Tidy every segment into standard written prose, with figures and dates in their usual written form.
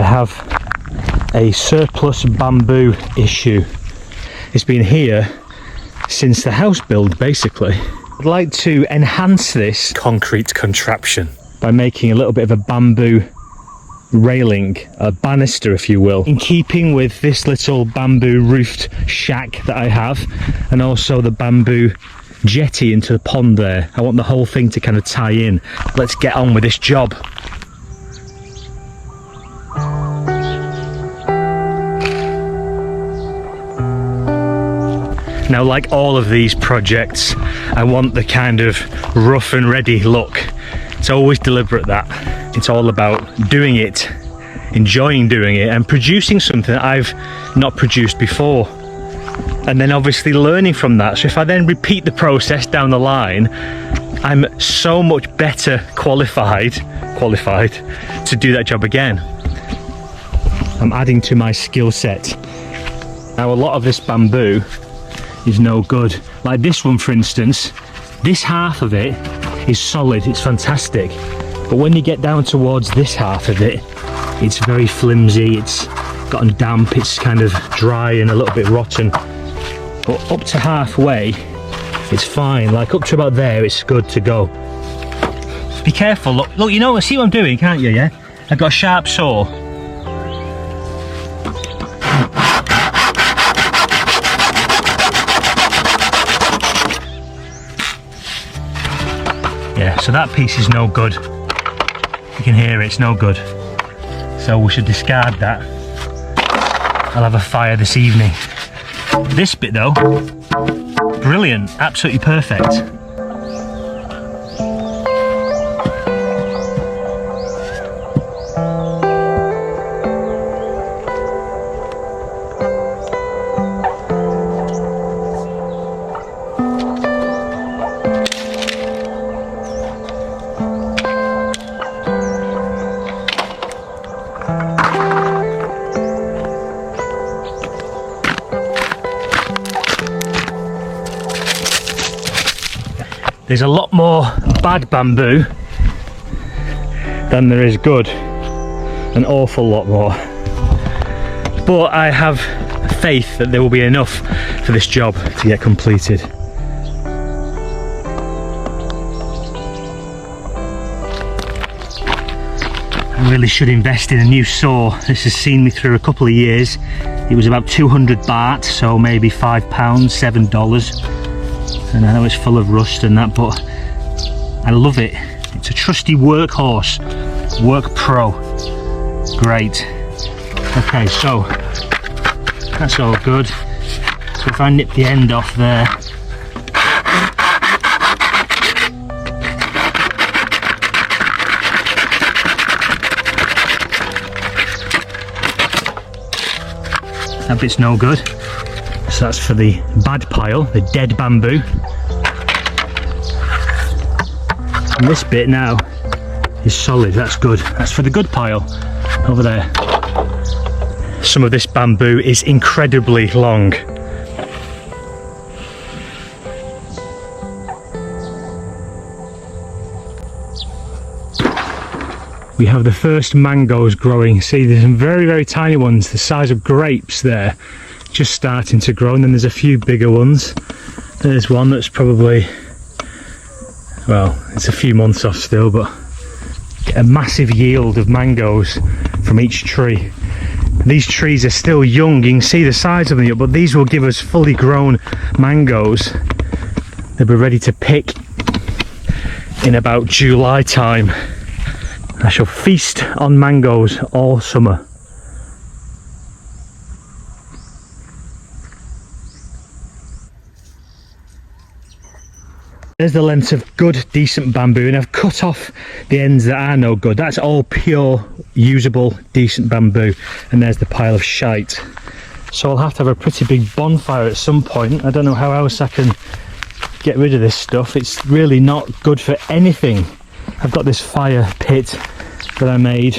have a surplus bamboo issue. It's been here since the house build, basically. I'd like to enhance this concrete contraption by making a little bit of a bamboo railing, a banister if you will, in keeping with this little bamboo roofed shack that I have, and also the bamboo jetty into the pond there. I want the whole thing to kind of tie in. Let's get on with this job. Now, like all of these projects, I want the kind of rough and ready look. It's always deliberate, that. It's all about doing it, enjoying doing it, and producing something that I've not produced before. And then obviously learning from that. So if I then repeat the process down the line, I'm so much better qualified to do that job again. I'm adding to my skill set. Now, a lot of this bamboo is no good. Like this one, for instance, this half of it is solid, it's fantastic. But when you get down towards this half of it, it's very flimsy, it's gotten damp, it's kind of dry and a little bit rotten. But up to halfway, it's fine. Like up to about there, it's good to go. Be careful, look, you know, see what I'm doing, can't you, yeah? I've got a sharp saw. Yeah, so that piece is no good. You can hear it, it's no good. So we should discard that. I'll have a fire this evening. This bit though, brilliant, absolutely perfect. There's a lot more bad bamboo than there is good, an awful lot more. But I have faith that there will be enough for this job to get completed. I really should invest in a new saw. This has seen me through a couple of years. It was about 200 baht, so maybe £5, $7. And I know it's full of rust and that, but I love it. It's a trusty workhorse, Work Pro. Great. Okay, so that's all good. So if I nip the end off there, that bit's no good. So that's for the bad pile, the dead bamboo. And this bit now is solid, that's good. That's for the good pile over there. Some of this bamboo is incredibly long. We have the first mangoes growing. See, there's some very, very tiny ones, the size of grapes there, just starting to grow, and then there's a few bigger ones. There's one that's probably, well, it's a few months off still, but get a massive yield of mangoes from each tree. These trees are still young, you can see the size of them, but these will give us fully grown mangoes. They'll be ready to pick in about July time. I shall feast on mangoes all summer. There's the lengths of good, decent bamboo, and I've cut off the ends that are no good. That's all pure, usable, decent bamboo. And there's the pile of shite. So I'll have to have a pretty big bonfire at some point. I don't know how else I can get rid of this stuff. It's really not good for anything. I've got this fire pit that I made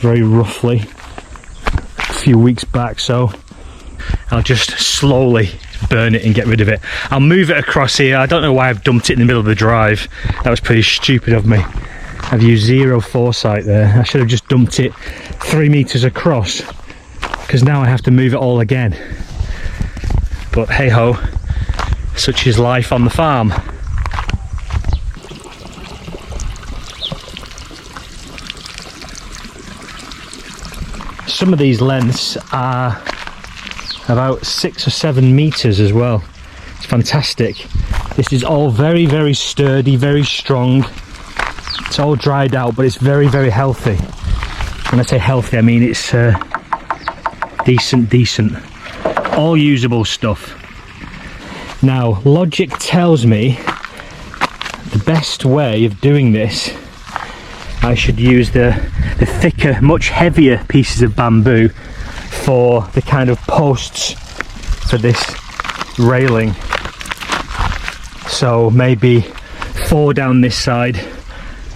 very roughly a few weeks back, so I'll just slowly burn it and get rid of it. I'll move it across here. I don't know why I've dumped it in the middle of the drive. That was pretty stupid of me. I've used zero foresight there. I should have just dumped it 3 meters across, because now I have to move it all again. But hey ho, such is life on the farm. Some of these lengths are about 6 or 7 meters as well. It's fantastic. This is all very, very sturdy, very strong. It's all dried out, but it's very, very healthy. When I say healthy, I mean it's decent. All usable stuff. Now, logic tells me the best way of doing this, I should use the thicker, much heavier pieces of bamboo for the kind of posts for this railing. So maybe 4 down this side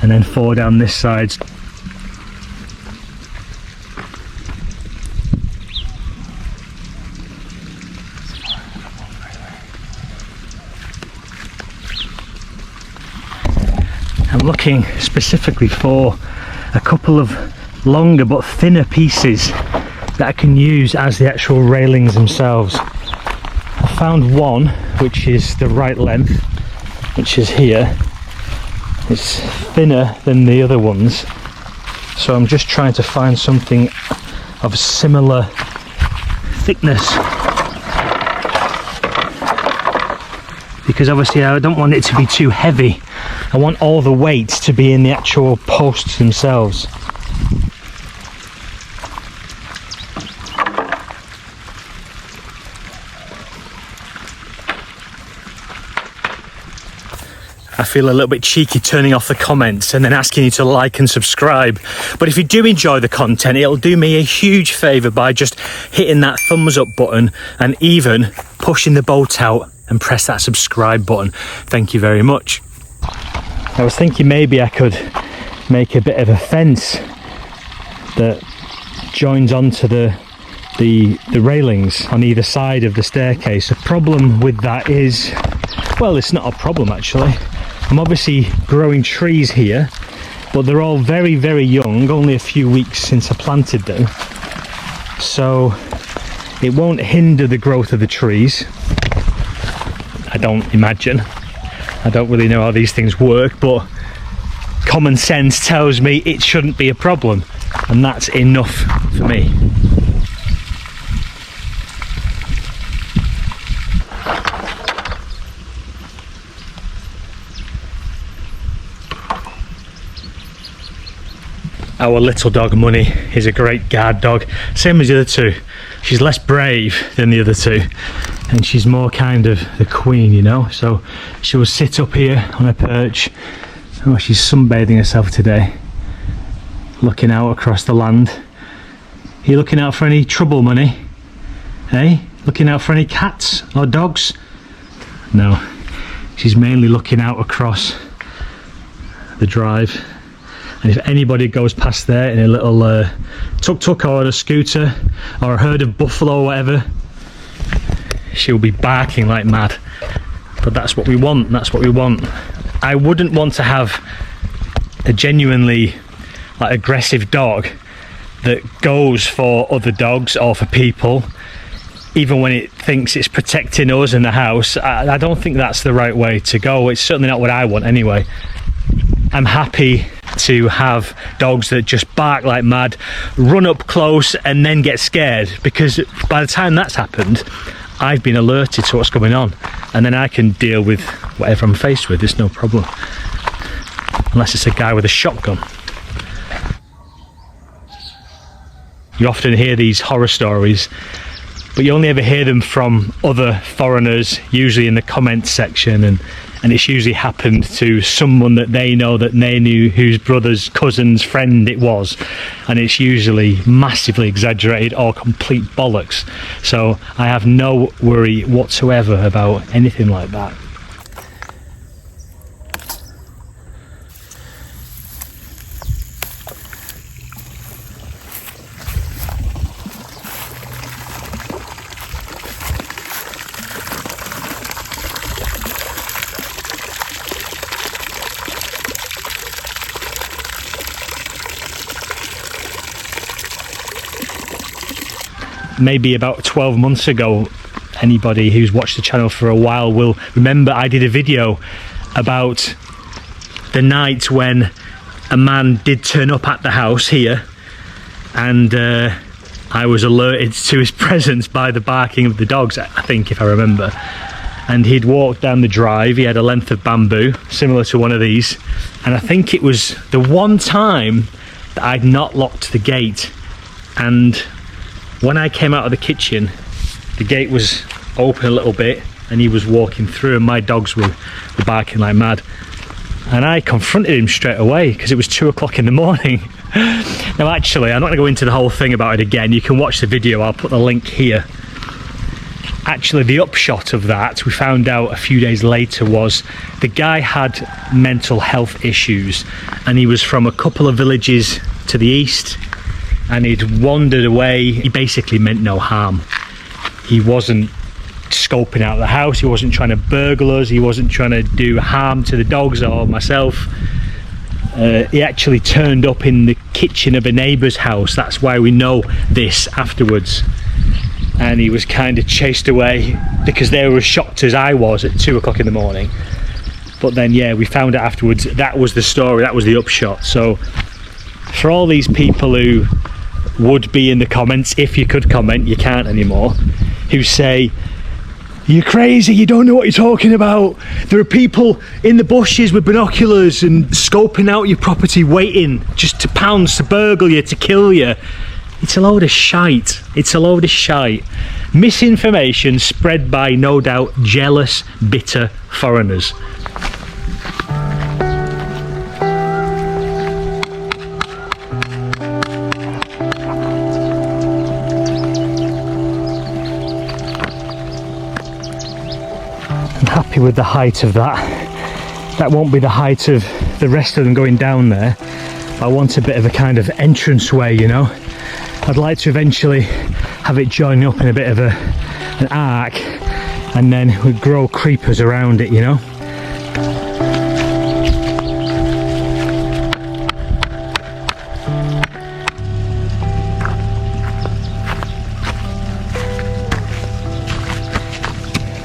and then 4 down this side. I'm looking specifically for a couple of longer but thinner pieces that I can use as the actual railings themselves. I found one which is the right length, which is here. It's thinner than the other ones, so I'm just trying to find something of similar thickness, because obviously I don't want it to be too heavy. I want all the weight to be in the actual posts themselves. I feel a little bit cheeky turning off the comments and then asking you to like and subscribe. But if you do enjoy the content, it'll do me a huge favour by just hitting that thumbs up button and even pushing the boat out and press that subscribe button. Thank you very much. I was thinking maybe I could make a bit of a fence that joins onto the railings on either side of the staircase. The problem with that is, well, it's not a problem actually. I'm obviously growing trees here, but they're all very, very young, only a few weeks since I planted them. So it won't hinder the growth of the trees, I don't imagine. I don't really know how these things work, but common sense tells me it shouldn't be a problem, and that's enough for me. Our little dog Money is a great guard dog, same as the other two. She's less brave than the other two, and she's more kind of the queen, you know. So she will sit up here on a perch. Oh, she's sunbathing herself today, looking out across the land. Are you looking out for any trouble, Money? Hey, looking out for any cats or dogs? No, she's mainly looking out across the drive. And if anybody goes past there in a little tuk-tuk or a scooter or a herd of buffalo or whatever, she'll be barking like mad. But that's what we want, that's what we want. I wouldn't want to have a genuinely like aggressive dog that goes for other dogs or for people, even when it thinks it's protecting us in the house. I don't think that's the right way to go. It's certainly not what I want anyway. I'm happy to have dogs that just bark like mad, run up close and then get scared, because by the time that's happened, I've been alerted to what's going on, and then I can deal with whatever I'm faced with. It's no problem, unless it's a guy with a shotgun. You often hear these horror stories, but you only ever hear them from other foreigners, usually in the comments section, and it's usually happened to someone that they know, that they knew, whose brother's cousin's friend it was, and it's usually massively exaggerated or complete bollocks. So I have no worry whatsoever about anything like that. maybe about 12 months ago. Anybody who's watched the channel for a while will remember I did a video about the night when a man did turn up at the house here, and I was alerted to his presence by the barking of the dogs, I think, if I remember. And he'd walked down the drive. He had a length of bamboo similar to one of these, and I think it was the one time that I'd not locked the gate, and when I came out of the kitchen, the gate was open a little bit and he was walking through, and my dogs were barking like mad. And I confronted him straight away because it was 2 o'clock in the morning. Now actually, I'm not going to go into the whole thing about it again. You can watch the video, I'll put the link here. Actually, the upshot of that, we found out a few days later, was the guy had mental health issues, and he was from a couple of villages to the east, and he'd wandered away. He basically meant no harm. He wasn't scoping out the house, he wasn't trying to burgle us, he wasn't trying to do harm to the dogs or myself. He actually turned up in the kitchen of a neighbour's house. That's why we know this afterwards. And he was kind of chased away because they were as shocked as I was at 2 o'clock in the morning. But then, yeah, we found out afterwards that was the story, that was the upshot. So for all these people who would be in the comments, if you could comment, you can't anymore, who say, "You're crazy, you don't know what you're talking about. There are people in the bushes with binoculars and scoping out your property, waiting just to pounce, to burgle you, to kill you." It's a load of shite. It's a load of shite. Misinformation spread by, no doubt, jealous, bitter foreigners. I'm happy with the height of that. That won't be the height of the rest of them going down there. I want a bit of a kind of entranceway, you know. I'd like to eventually have it join up in a bit of an arc, and then we'd grow creepers around it, you know.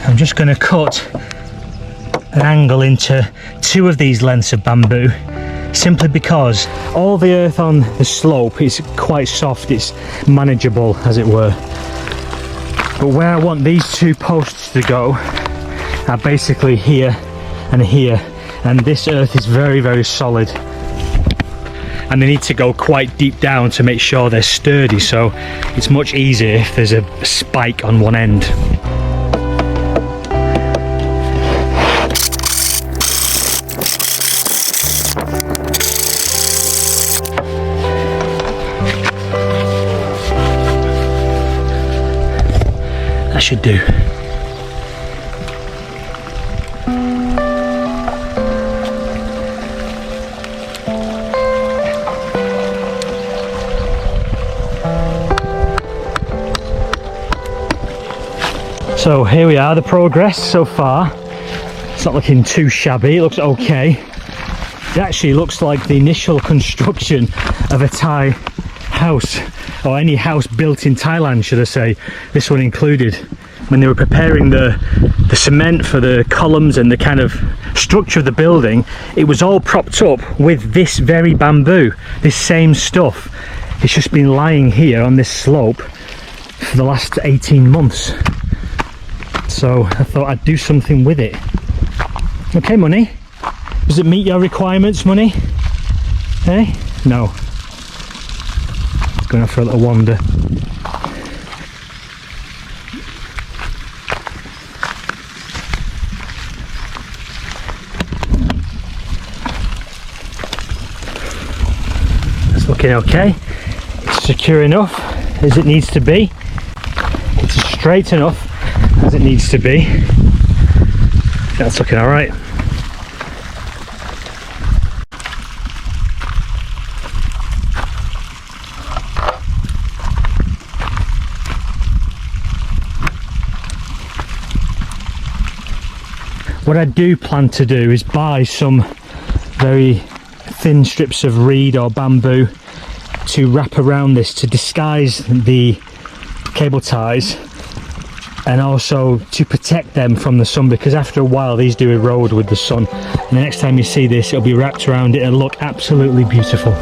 I'm just going to cut an angle into 2 of these lengths of bamboo, simply because all the earth on the slope is quite soft, it's manageable as it were. But where I want these 2 posts to go are basically here and here, and this earth is very, very solid, and they need to go quite deep down to make sure they're sturdy, so it's much easier if there's a spike on one end. That should do. So here we are, the progress so far. It's not looking too shabby, it looks okay. It actually looks like the initial construction of a Thai house, or any house built in Thailand, should I say, this one included. When they were preparing the cement for the columns and the kind of structure of the building, it was all propped up with this very bamboo, this same stuff. It's just been lying here on this slope for the last 18 months. So I thought I'd do something with it. Okay, Money? Does it meet your requirements, Money? Eh? No. Going out for a little wander. It's looking okay. It's secure enough as it needs to be. It's straight enough as it needs to be. That's looking all right. What I do plan to do is buy some very thin strips of reed or bamboo to wrap around this to disguise the cable ties, and also to protect them from the sun, because after a while these do erode with the sun, and the next time you see this it'll be wrapped around it and look absolutely beautiful.